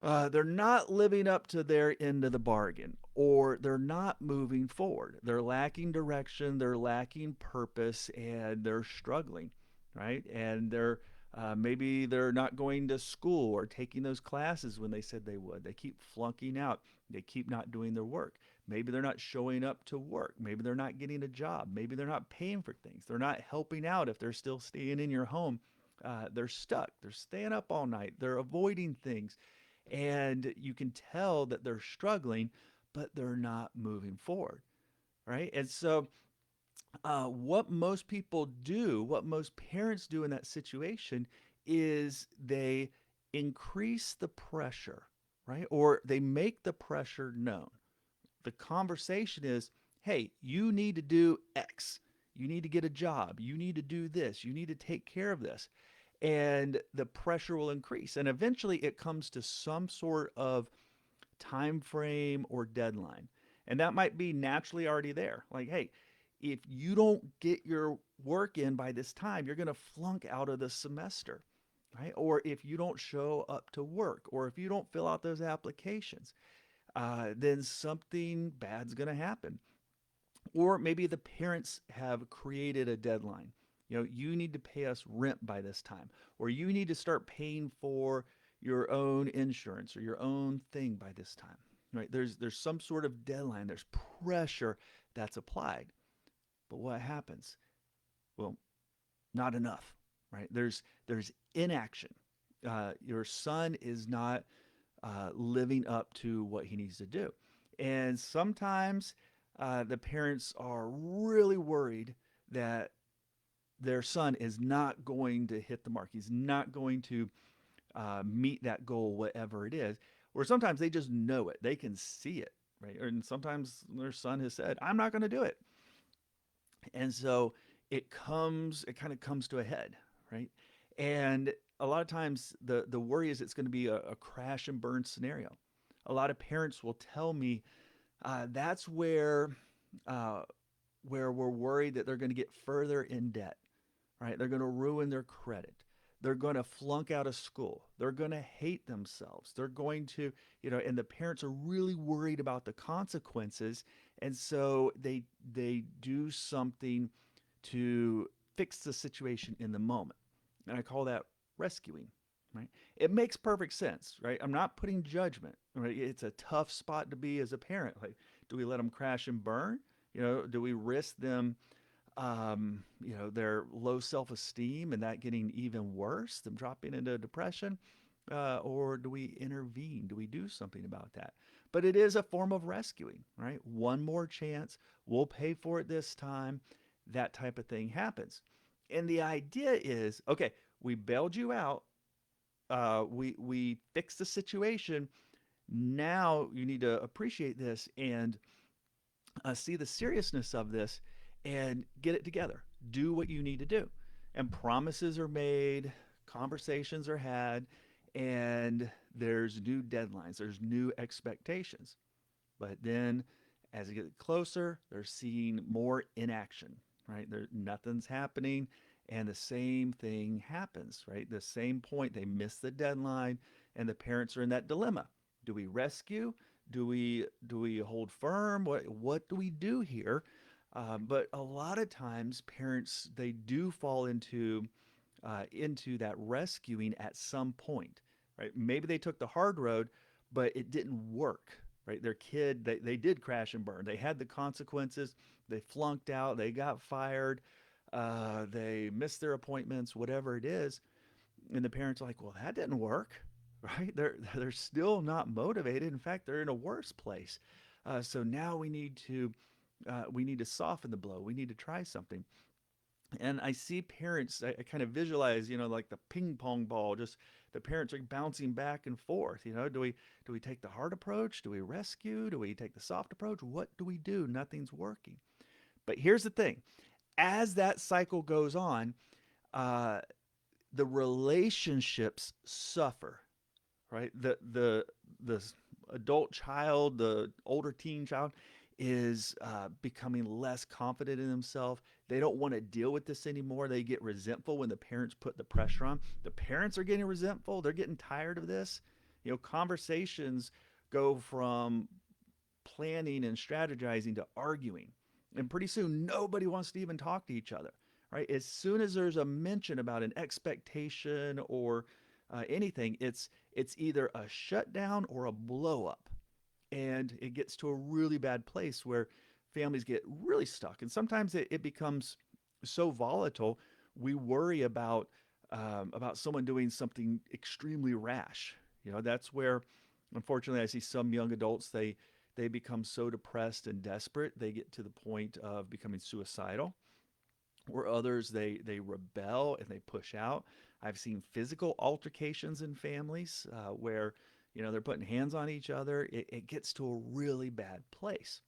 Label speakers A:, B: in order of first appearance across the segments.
A: They're not living up to their end of the bargain, or they're not moving forward. They're lacking direction, they're lacking purpose, and they're struggling, right? And maybe they're not going to school or taking those classes when they said they would. They keep flunking out. They keep not doing their work. Maybe they're not showing up to work. Maybe they're not getting a job. Maybe they're not paying for things. They're not helping out if they're still staying in your home. They're stuck. They're staying up all night. They're avoiding things, and you can tell that they're struggling, but they're not moving forward, right? And so, what most people do, what most parents do in that situation, is they increase the pressure, right? Or they make the pressure known. The conversation is, hey, you need to do X. You need to get a job. You need to do this. You need to take care of this. And the pressure will increase. And eventually it comes to some sort of time frame or deadline. And that might be naturally already there. Like, hey, if you don't get your work in by this time, you're going to flunk out of the semester, right? Or if you don't show up to work, or if you don't fill out those applications, then something bad's going to happen. Or maybe the parents have created a deadline. You need to pay us rent by this time, or you need to start paying for your own insurance or your own thing by this time. Right? There's some sort of deadline. There's pressure that's applied. But what happens? Well, not enough. Right? There's inaction. Your son is not living up to what he needs to do. And sometimes the parents are really worried that their son is not going to hit the mark. He's not going to meet that goal, whatever it is. Or sometimes they just know it, they can see it, right? And sometimes their son has said, I'm not going to do it. And so it kind of comes to a head, right? And a lot of times the worry is it's going to be a crash and burn scenario. A lot of parents will tell me that's uh, where we're worried that they're going to get further in debt, right? They're going to ruin their credit. They're going to flunk out of school. They're going to hate themselves. They're going to, and the parents are really worried about the consequences, and so they do something to fix the situation in the moment. And I call that rescuing, right? It makes perfect sense, right? I'm not putting judgment, right? It's a tough spot to be as a parent. Like, do we let them crash and burn? Do we risk them their low self esteem and that getting even worse, them dropping into depression? Or do we intervene? Do we do something about that? But it is a form of rescuing, right? One more chance. We'll pay for it this time. That type of thing happens. And the idea is okay, we bailed you out. We fixed the situation. Now you need to appreciate this and see the seriousness of this and get it together. Do what you need to do. And promises are made, conversations are had, and there's new deadlines, there's new expectations. But then as it gets closer, they're seeing more inaction, right? Nothing's happening, and the same thing happens, right? The same point, they miss the deadline, and the parents are in that dilemma. Do we rescue? Do we hold firm? What do we do here? But a lot of times, parents they do fall into that rescuing at some point, right? Maybe they took the hard road, but it didn't work, right? Their kid, they did crash and burn. They had the consequences. They flunked out. They got fired. They missed their appointments, whatever it is. And the parents are like, well, that didn't work, right? They're still not motivated. In fact, they're in a worse place. So now we need to soften the blow. We need to try something. And I see parents, I kind of visualize, like the ping pong ball, just the parents are bouncing back and forth. Do we take the hard approach? Do we rescue? Do we take the soft approach? What do we do? Nothing's working. But here's the thing: as that cycle goes on, uh, the relationships suffer. Right? The adult child, the older teen child, is becoming less confident in themselves. They don't want to deal with this anymore. They get resentful when the parents put the pressure on. The parents are getting resentful. They're getting tired of this. Conversations go from planning and strategizing to arguing. And pretty soon, nobody wants to even talk to each other, right? As soon as there's a mention about an expectation or anything, it's either a shutdown or a blow up, and it gets to a really bad place where families get really stuck. And sometimes it becomes so volatile, we worry about someone doing something extremely rash. That's where, unfortunately, I see some young adults, they become so depressed and desperate they get to the point of becoming suicidal, or others they rebel and they push out. I've seen physical altercations in families where they're putting hands on each other. It gets to a really bad place.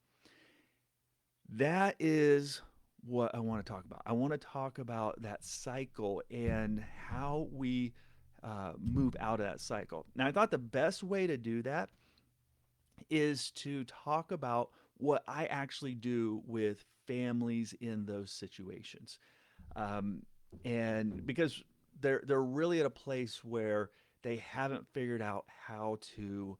A: That is what I want to talk about. I want to talk about that cycle and how we move out of that cycle. Now, I thought the best way to do that is to talk about what I actually do with families in those situations. Um, and because they're really at a place where they haven't figured out how to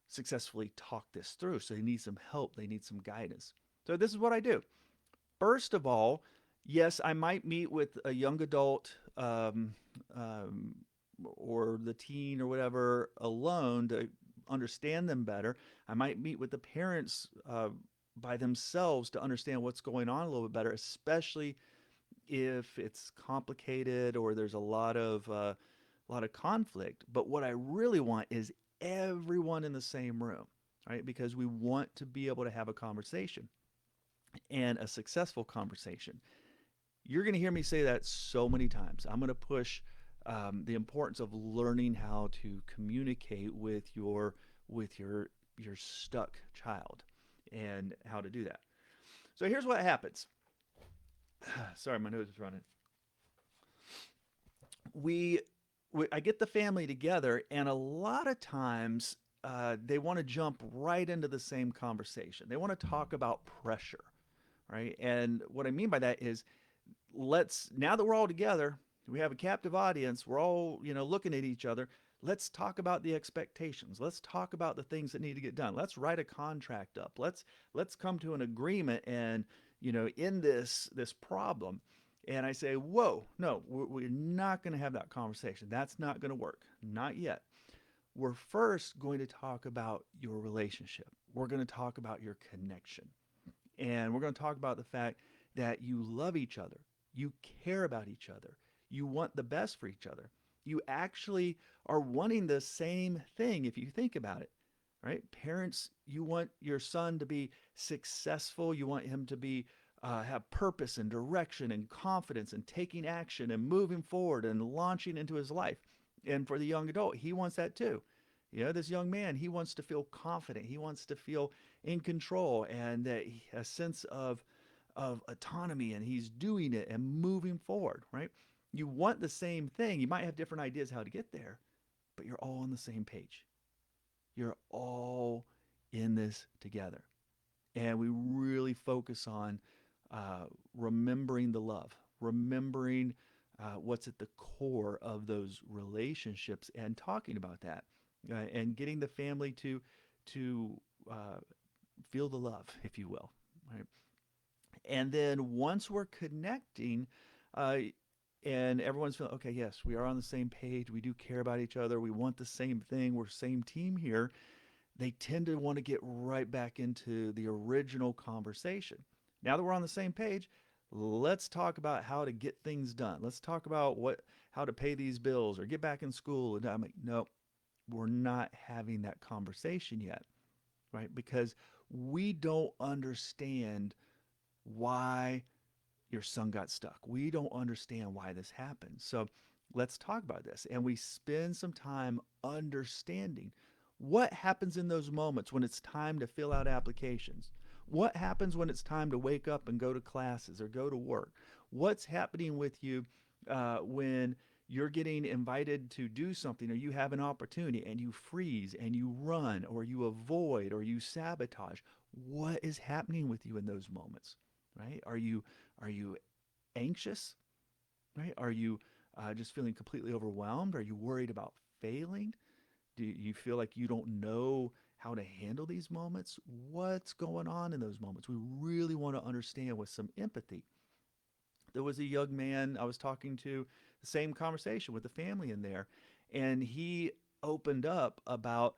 A: successfully talk this through. So they need some help, they need some guidance. So this is what I do. First of all, yes, I might meet with a young adult, um, or the teen or whatever alone to understand them better. I might meet with the parents by themselves to understand what's going on a little bit better, especially if it's complicated or there's a lot of conflict. But what I really want is everyone in the same room, right? Because we want to be able to have a conversation, and a successful conversation. You're going to hear me say that so many times. I'm going to push the importance of learning how to communicate with your stuck child, and how to do that. So here's what happens. Sorry, my nose is running. we, I get the family together, and a lot of times they want to jump right into the same conversation. They want to talk about pressure, right? And what I mean by that is, let's, now that we're all together, we have a captive audience, we're all looking at each other. Let's talk about the expectations. Let's talk about the things that need to get done. Let's write a contract up. Let's come to an agreement and in this problem. And I say, whoa, no, we're not going to have that conversation. That's not going to work. Not yet. We're first going to talk about your relationship. We're going to talk about your connection. And we're going to talk about the fact that you love each other, you care about each other, you want the best for each other. You actually are wanting the same thing if you think about it, right? Parents, you want your son to be successful, you want him to be have purpose and direction and confidence and taking action and moving forward and launching into his life. And for the young adult, he wants that too. This young man, he wants to feel confident. He wants to feel in control, and a sense of autonomy, and he's doing it and moving forward, right? You want the same thing. You might have different ideas how to get there, but you're all on the same page. You're all in this together. And we really focus on remembering the love, remembering what's at the core of those relationships, and talking about that, and getting the family to feel the love, if you will, right? And then once we're connecting, uh, and everyone's feeling okay, yes, we are on the same page. We do care about each other. We want the same thing. We're same team here. They tend to want to get right back into the original conversation. Now that we're on the same page, let's talk about how to get things done. Let's talk about how to pay these bills or get back in school. And I'm like, no, we're not having that conversation yet, right? Because we don't understand why your son got stuck. We don't understand why this happened. So let's talk about this. And we spend some time understanding what happens in those moments when it's time to fill out applications. What happens when it's time to wake up and go to classes or go to work? What's happening with you when you're getting invited to do something, or you have an opportunity and you freeze and you run or you avoid or you sabotage? What is happening with you in those moments? Right? Are you anxious? Right? Are you just feeling completely overwhelmed? Are you worried about failing? Do you feel like you don't know how to handle these moments? What's going on in those moments? We really want to understand with some empathy. There was a young man I was talking to, the same conversation with the family in there, and he opened up about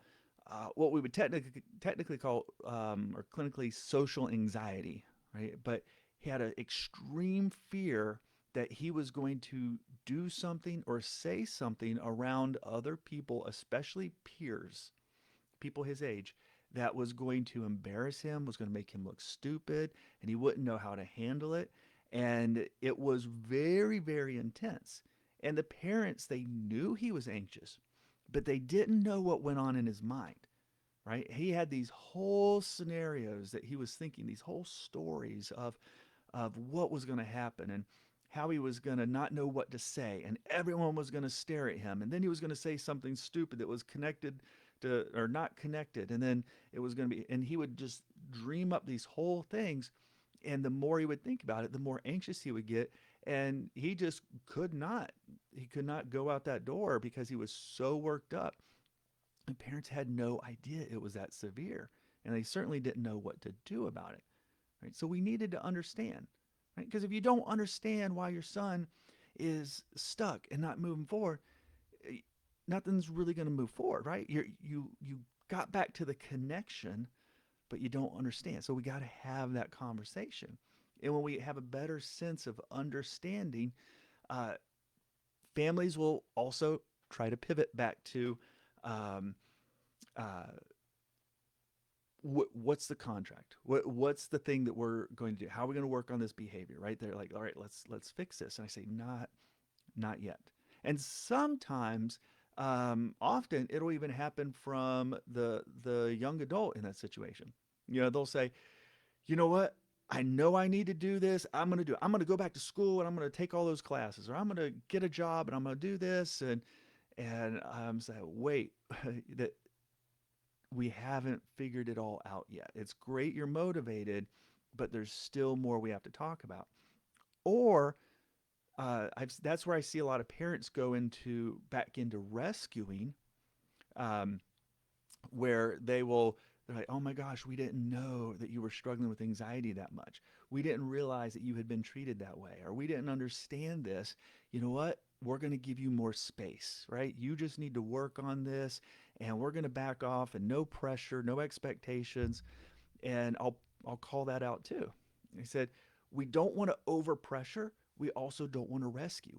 A: what we would technically call or clinically social anxiety, right? But he had an extreme fear that he was going to do something or say something around other people, especially peers, people his age, that was going to embarrass him, was going to make him look stupid, and he wouldn't know how to handle it. And it was very, very intense. And the parents, they knew he was anxious, but they didn't know what went on in his mind, right? He had these whole scenarios that he was thinking, these whole stories of what was going to happen and how he was going to not know what to say, and everyone was going to stare at him, and then he was going to say something stupid that was connected to or not connected, and then it was going to be, and he would just dream up these whole things, and the more he would think about it, the more anxious he would get, and he just could not go out that door because he was so worked up. And parents had no idea it was that severe, and they certainly didn't know what to do about it, right? So we needed to understand, right? Because if you don't understand why your son is stuck and not moving forward, eh, nothing's really going to move forward, right? You got back to the connection, but you don't understand. So we got to have that conversation. And when we have a better sense of understanding, uh, families will also try to pivot back to um, uh, what's the contract? What's the thing that we're going to do? How are we going to work on this behavior? Right? They're like, all right, let's fix this. And I say, not yet. And sometimes, often it'll even happen from the young adult in that situation. They'll say, you know what? I know I need to do this. I'm going to do it. I'm going to go back to school and I'm going to take all those classes, or I'm going to get a job and I'm going to do this. And I'm saying, wait, that we haven't figured it all out yet. It's great you're motivated, but there's still more we have to talk about. Or that's where I see a lot of parents go into back into rescuing, um, where they're like, oh my gosh, we didn't know that you were struggling with anxiety that much. We didn't realize that you had been treated that way, or we didn't understand this. You know what? We're going to give you more space, right? You just need to work on this, and we're going to back off, and no pressure, no expectations. And I'll call that out too. He said, we don't want to overpressure. We also don't want to rescue.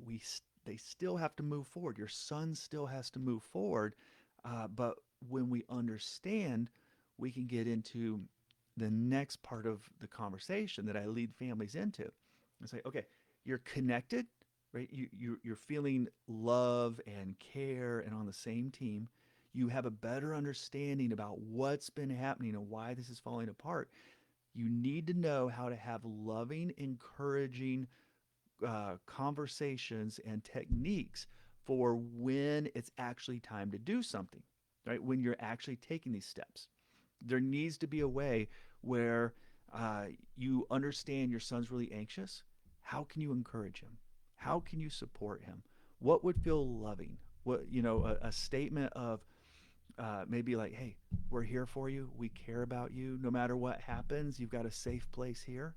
A: They still have to move forward. Your son still has to move forward. But when we understand, we can get into the next part of the conversation that I lead families into. And say, okay, you're connected, right? You're feeling love and care and on the same team. You have a better understanding about what's been happening and why this is falling apart. You need to know how to have loving, encouraging conversations and techniques for when it's actually time to do something, right? When you're actually taking these steps. There needs to be a way where uh, you understand your son's really anxious. How can you encourage him? How can you support him? What would feel loving? A statement of maybe like, hey, we're here for you. We care about you. No matter what happens, you've got a safe place here.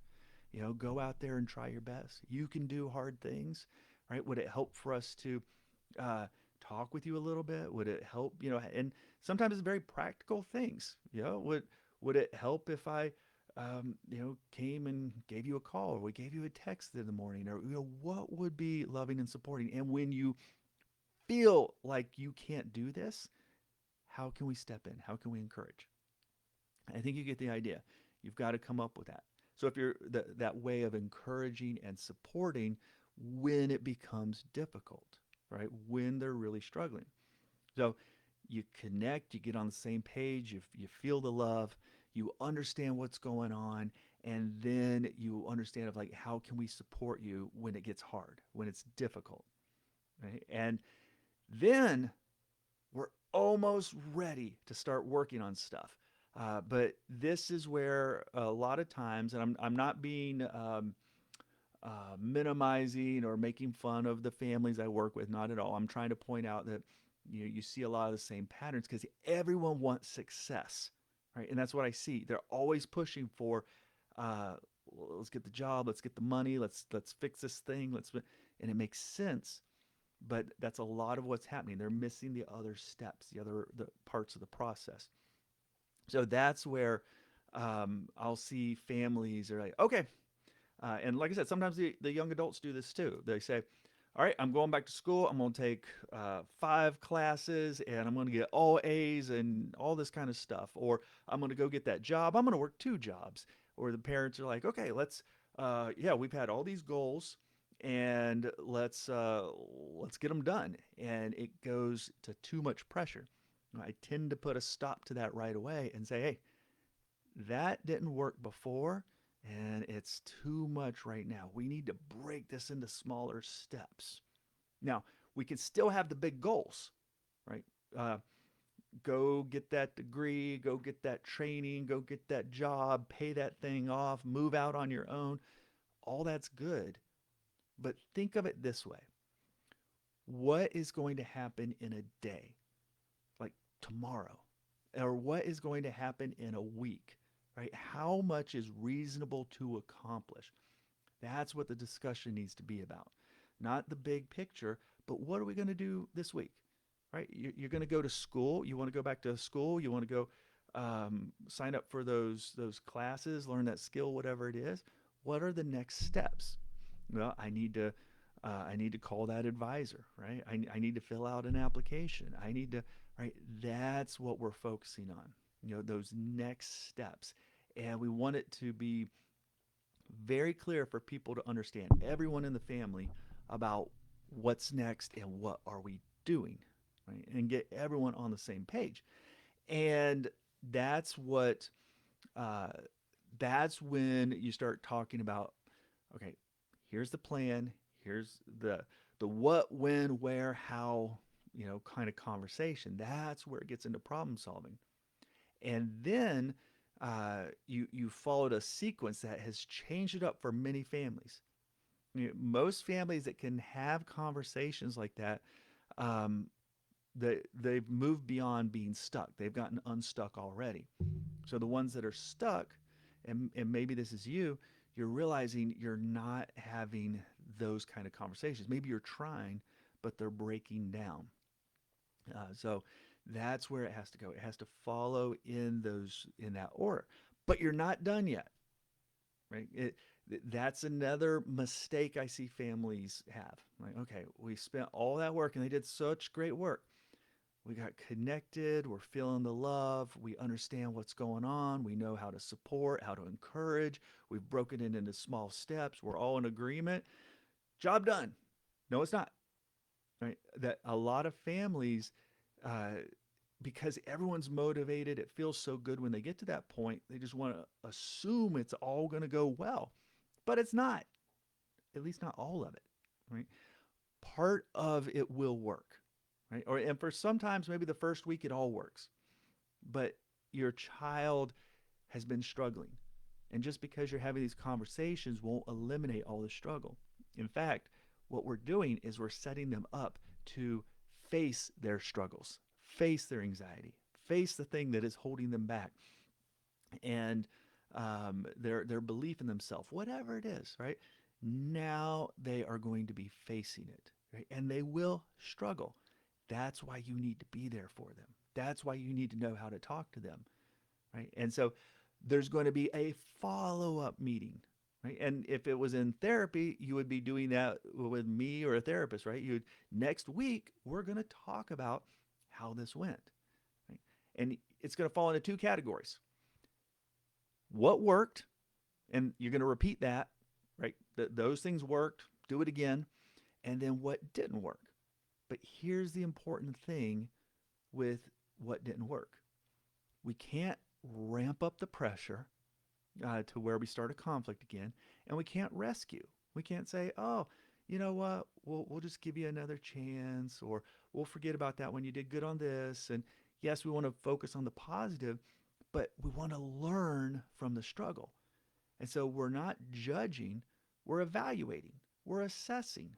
A: Go out there and try your best. You can do hard things, right? Would it help for us to uh, talk with you a little bit? Would it help? And sometimes it's very practical things. Would it help if I, came and gave you a call, or we gave you a text in the morning, or what would be loving and supporting? And when you feel like you can't do this, how can we step in? How can we encourage? I think you get the idea. You've got to come up with that. So if you're that way of encouraging and supporting when it becomes difficult, right? When they're really struggling. So you connect, you get on the same page, you feel the love, you understand what's going on, and then you understand of like how can we support you when it gets hard, when it's difficult, right? And then we're almost ready to start working on stuff. But this is where a lot of times, and I'm not being minimizing or making fun of the families I work with, not at all. I'm trying to point out that You see a lot of the same patterns because everyone wants success, right? And that's what I see. They're always pushing for, uh, let's get the job, let's get the money, let's fix this thing, and it makes sense. But that's a lot of what's happening. They're missing the other steps, the parts of the process. So that's where I'll see families are like, okay, and like I said, sometimes the young adults do this too. They say, all right, I'm going back to school. I'm going to take 5 classes and I'm going to get all A's and all this kind of stuff. Or I'm going to go get that job. I'm going to work 2 jobs. Or the parents are like, okay, yeah, we've had all these goals and let's get them done. And it goes to too much pressure. I tend to put a stop to that right away and say, hey, that didn't work before and it's too much right now. We need to break this into smaller steps. Now, we can still have the big goals, right? Uh, go get that degree, go get that training, go get that job, pay that thing off, move out on your own. All that's good. But think of it this way: what is going to happen in a day, like tomorrow? Or what is going to happen in a week, right? How much is reasonable to accomplish? That's what the discussion needs to be about. Not the big picture, but what are we going to do this week, right? You're going to go to school. You want to go back to school. You want to go sign up for those classes, learn that skill, whatever it is. What are the next steps? Well, I need to call that advisor, right? I need to fill out an application. I need to, right? That's what we're focusing on. Those next steps, and we want it to be very clear for people to understand, everyone in the family, about what's next and what are we doing, right? And get everyone on the same page. And that's what uh, that's when you start talking about, okay, here's the plan, here's the what, when, where, how, kind of conversation. That's where it gets into problem solving. And then you followed a sequence that has changed it up for many families. Most families that can have conversations like that, um, they've moved beyond being stuck. They've gotten unstuck already. So the ones that are stuck, and maybe this is you, you're realizing you're not having those kind of conversations. Maybe you're trying, but they're breaking down. So that's where it has to go. It has to follow in that order. But you're not done yet, right? That's another mistake I see families have. Like, okay, we spent all that work and they did such great work. We got connected. We're feeling the love. We understand what's going on. We know how to support, how to encourage. We've broken it into small steps. We're all in agreement. Job done. No, it's not. Right? That a lot of families, uh, because everyone's motivated, it feels so good when they get to that point. They just want to assume it's all going to go well, but it's not. At least not all of it. Right? Part of it will work. Right? Or and for sometimes maybe the first week it all works, but your child has been struggling. And just because you're having these conversations won't eliminate all the struggle. In fact, what we're doing is we're setting them up to face their struggles, face their anxiety, face the thing that is holding them back, and their belief in themselves, whatever it is, right? Now they are going to be facing it, right? And they will struggle. That's why you need to be there for them. That's why you need to know how to talk to them, right? And so there's going to be a follow-up meeting, right? And if it was in therapy, you would be doing that with me or a therapist, right? You next week we're going to talk about how this went, right? And it's going to fall into 2 categories: what worked, and you're going to repeat that, right? Those things worked, do it again, and then what didn't work. But here's the important thing with what didn't work: we can't ramp up the pressure to where we start a conflict again, and we can't rescue. We can't say, "Oh, you know what? We'll just give you another chance," or "We'll forget about that when you did good on this." And yes, we want to focus on the positive, but we want to learn from the struggle. And so we're not judging, we're evaluating, we're assessing,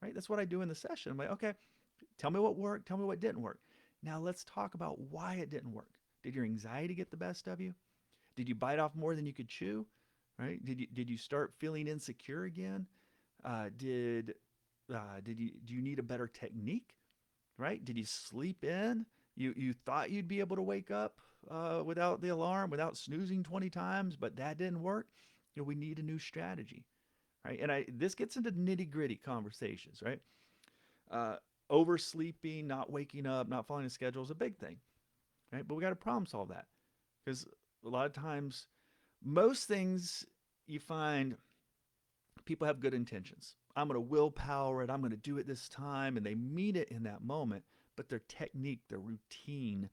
A: right? That's what I do in the session. I'm like, okay, Tell me what worked. Tell me what didn't work. Now let's talk about why it didn't work. Did your anxiety get the best of you? Did you bite off more than you could chew? Right? Did you start feeling insecure again? Did you do you need a better technique? Right? Did you sleep in? You thought you'd be able to wake up without the alarm, without snoozing 20 times, but that didn't work. We need a new strategy, right? And I this gets into nitty gritty conversations, right? Uh, Oversleeping, not waking up, not following a schedule is a big thing, right? But we got to problem solve that because a lot of times, most things you find people have good intentions. I'm going to willpower it. I'm going to do it this time. And they mean it in that moment. But their technique, their routine,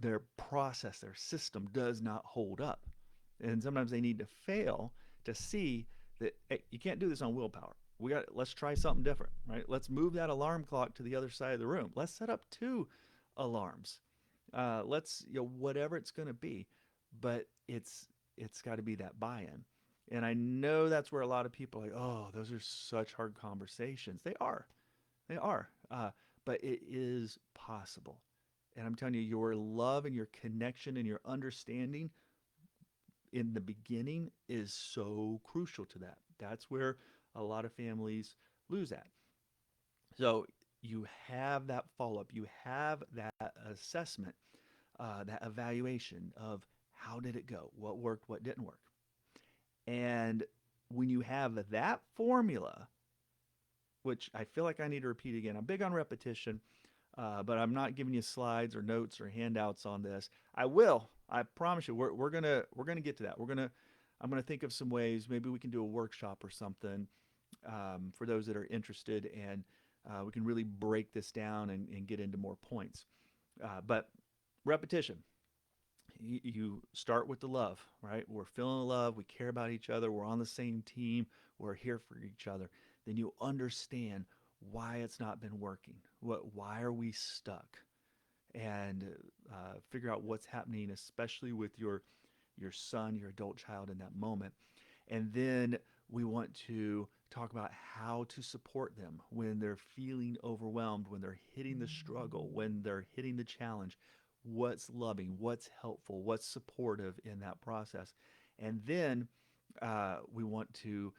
A: their process, their system does not hold up. And sometimes they need to fail to see that, hey, you can't do this on willpower. Let's try something different, right? Let's move that alarm clock to the other side of the room. Let's set up two alarms. Let's, whatever it's going to be, but it's got to be that buy-in. And I know that's where a lot of people are like, oh, those are such hard conversations. They are, but it is possible. And I'm telling you, your love and your connection and your understanding in the beginning is so crucial to that. That's where a lot of families lose that. So you have that follow up, you have that assessment, that evaluation of how did it go, what worked, what didn't work. And when you have that formula, which I feel like I need to repeat again, I'm big on repetition, but I'm not giving you slides or notes or handouts on this. I will. I promise you. We're gonna get to that. I'm gonna think of some ways. Maybe we can do a workshop or something for those that are interested, and we can really break this down and get into more points. But repetition. You start with the love, right? We're feeling the love. We care about each other. We're on the same team. We're here for each other. Then you understand why it's not been working. Why are we stuck? And figure out what's happening, especially with your son, your adult child in that moment. And then we want to talk about how to support them when they're feeling overwhelmed, when they're hitting the struggle, when they're hitting the challenge. What's loving, what's helpful, what's supportive in that process. And then we want to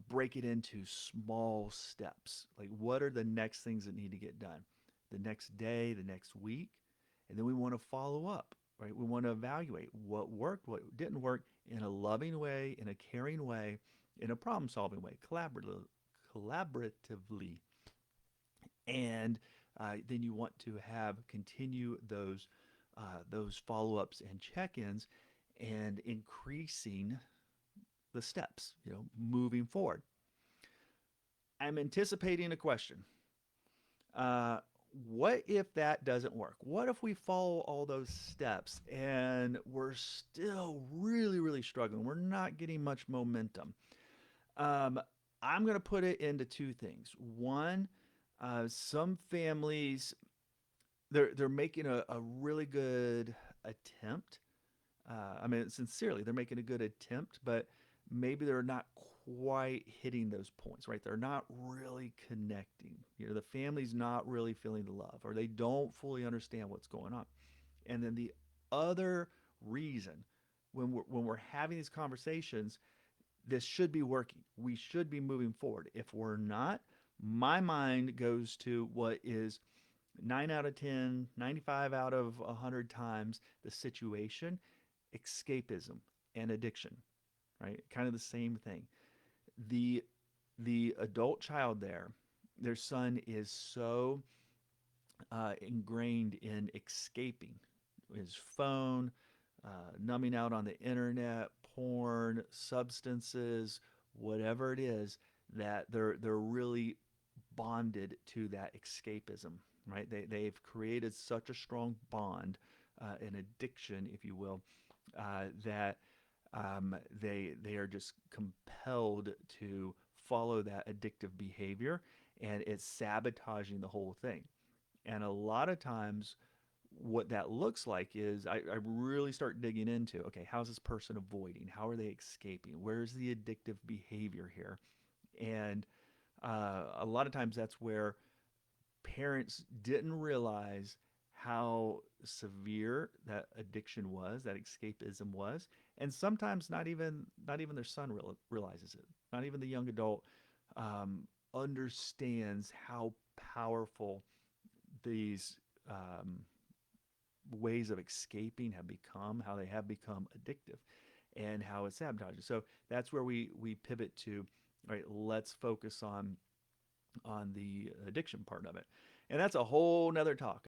A: break it into small steps. Like, what are the next things that need to get done? The next day, the next week. And then we want to follow up, right? We want to evaluate what worked, what didn't work in a loving way, in a caring way, in a problem solving way, collaboratively. And then you want to have continue those follow ups and check ins and increasing the steps, moving forward. I'm anticipating a question. Uh, what if that doesn't work? What if we follow all those steps and we're still really, really struggling? We're not getting much momentum. Um, I'm going to put it into two things. One, some families they're making a really good attempt. I mean, sincerely, they're making a good attempt, but maybe they're not quite hitting those points, right? They're not really connecting. The family's not really feeling the love, or they don't fully understand what's going on. And then the other reason, when we're having these conversations, this should be working. We should be moving forward. If we're not, my mind goes to what is 9 out of 10, 95 out of 100 times the situation: escapism and addiction, right? Kind of the same thing. The the adult child there, their son is so ingrained in escaping his phone, numbing out on the internet, porn, substances, whatever it is, that they're really bonded to that escapism, right? They've created such a strong bond, an addiction, if you will, that they are just compelled to follow that addictive behavior, and it's sabotaging the whole thing. And a lot of times, what that looks like is I really start digging into, okay, how's this person avoiding? How are they escaping? Where's the addictive behavior here? And a lot of times that's where parents didn't realize how severe that addiction was, that escapism was, and sometimes not even their son realizes it. Not even the young adult um, understands how powerful these um, ways of escaping have become, how they have become addictive, and how it's sabotaging. So that's where we pivot to. All right, let's focus on the addiction part of it, and that's a whole nother talk.